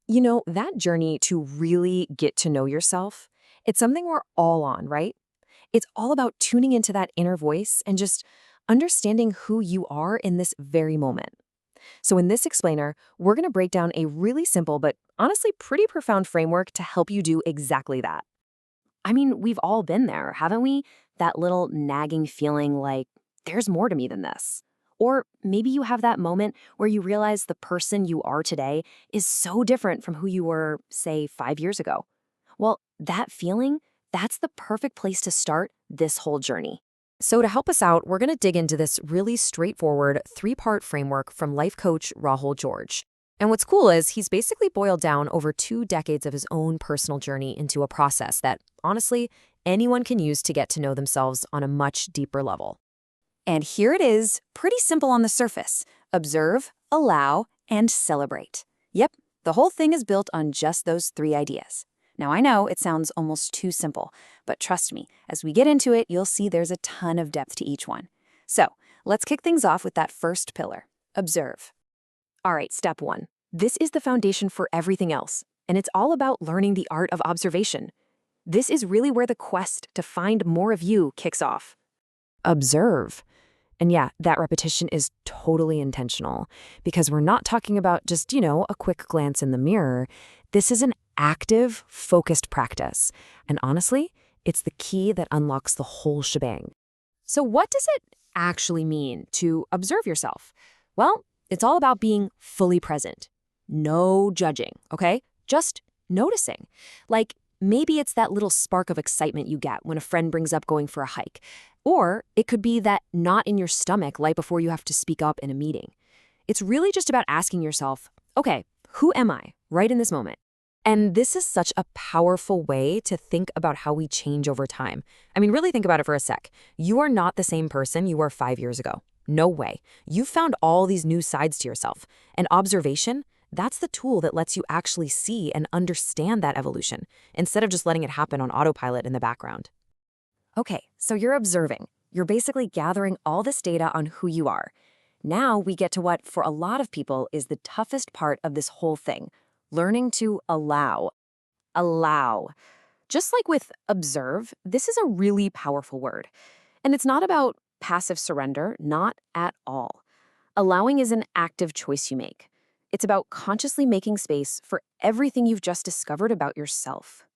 That journey to really get to know yourself, it's something we're all on, right? It's all about tuning into that inner voice and just understanding who you are in this very moment. So, in this explainer, we're going to break down a really simple but honestly pretty profound framework to help you do exactly that. I mean, we've all been there, haven't we? That little nagging feeling like, there's more to me than this. Or maybe you have that moment where you realize the person you are today is so different from who you were, say, 5 years ago. Well, that feeling, that's the perfect place to start this whole journey. So, to help us out, we're going to dig into this really straightforward three-part framework from life coach Rahul George. And what's cool is he's basically boiled down over 2 decades of his own personal journey into a process that, honestly, anyone can use to get to know themselves on a much deeper level. And here it is, pretty simple on the surface. Observe, allow, and celebrate. Yep, the whole thing is built on just those 3 ideas. Now, I know it sounds almost too simple, but trust me, as we get into it, you'll see there's a ton of depth to each one. So, let's kick things off with that first pillar, observe. All right, step 1. This is the foundation for everything else, and it's all about learning the art of observation. This is really where the quest to find more of you kicks off. Observe. And yeah, that repetition is totally intentional because we're not talking about just, a quick glance in the mirror. This is an active, focused practice. And honestly, it's the key that unlocks the whole shebang. So what does it actually mean to observe yourself? Well, it's all about being fully present. No judging, okay? Just noticing. Like, maybe it's that little spark of excitement you get when a friend brings up going for a hike. Or it could be that knot in your stomach right before you have to speak up in a meeting. It's really just about asking yourself, okay, who am I right in this moment? And this is such a powerful way to think about how we change over time. I mean, really think about it for a sec. You are not the same person you were 5 years ago. No way. You've found all these new sides to yourself. And observation, that's the tool that lets you actually see and understand that evolution, instead of just letting it happen on autopilot in the background. Okay, so you're observing. You're basically gathering all this data on who you are. Now we get to what, for a lot of people, is the toughest part of this whole thing, learning to allow. Allow. Just like with observe, this is a really powerful word. And it's not about passive surrender, not at all. Allowing is an active choice you make. It's about consciously making space for everything you've just discovered about yourself.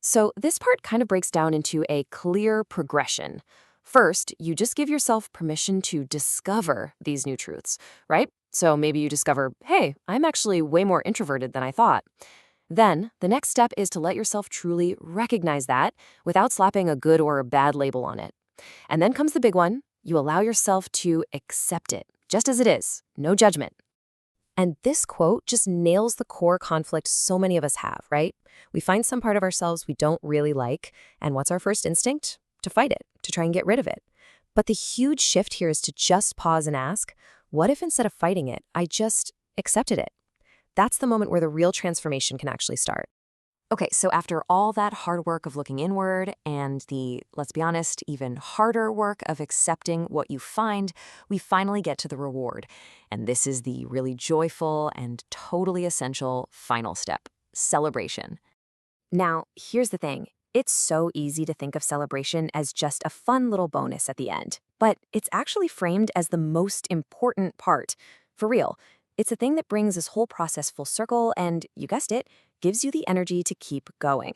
So this part kind of breaks down into a clear progression. First, you just give yourself permission to discover these new truths, right? So maybe you discover, hey, I'm actually way more introverted than I thought. Then, the next step is to let yourself truly recognize that without slapping a good or a bad label on it. And then comes the big one. You allow yourself to accept it, just as it is, no judgment. And this quote just nails the core conflict so many of us have, right? We find some part of ourselves we don't really like, and what's our first instinct? To fight it, to try and get rid of it. But the huge shift here is to just pause and ask, what if instead of fighting it, I just accepted it? That's the moment where the real transformation can actually start. Okay, so after all that hard work of looking inward and the, let's be honest, even harder work of accepting what you find, we finally get to the reward. And this is the really joyful and totally essential final step, celebration. Now, here's the thing. It's so easy to think of celebration as just a fun little bonus at the end, but it's actually framed as the most important part. For real, it's the thing that brings this whole process full circle and, you guessed it, gives you the energy to keep going.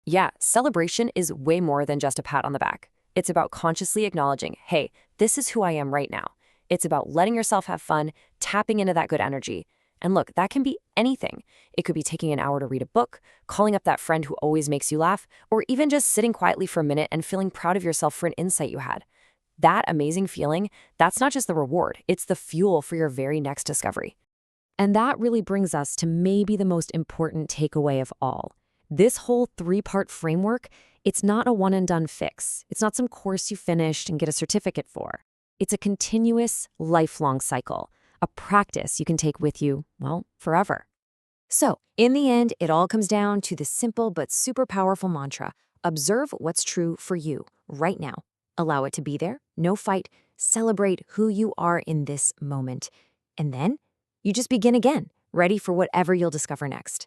Yeah, celebration is way more than just a pat on the back. It's about consciously acknowledging, hey, this is who I am right now. It's about letting yourself have fun, tapping into that good energy. And look, that can be anything. It could be taking an hour to read a book, calling up that friend who always makes you laugh, or even just sitting quietly for a minute and feeling proud of yourself for an insight you had. That amazing feeling, that's not just the reward, it's the fuel for your very next discovery. And that really brings us to maybe the most important takeaway of all. This whole 3-part framework, it's not a one-and-done fix. It's not some course you finished and get a certificate for. It's a continuous, lifelong cycle, a practice you can take with you, well, forever. So, in the end, it all comes down to the simple but super powerful mantra: observe what's true for you right now. Allow it to be there, no fight, celebrate who you are in this moment. And then you just begin again, ready for whatever you'll discover next.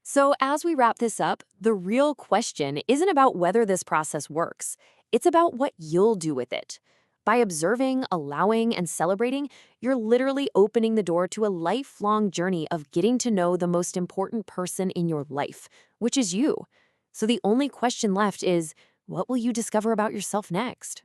So, as we wrap this up, the real question isn't about whether this process works. It's about what you'll do with it. By observing, allowing, and celebrating, you're literally opening the door to a lifelong journey of getting to know the most important person in your life, which is you. So, the only question left is, what will you discover about yourself next?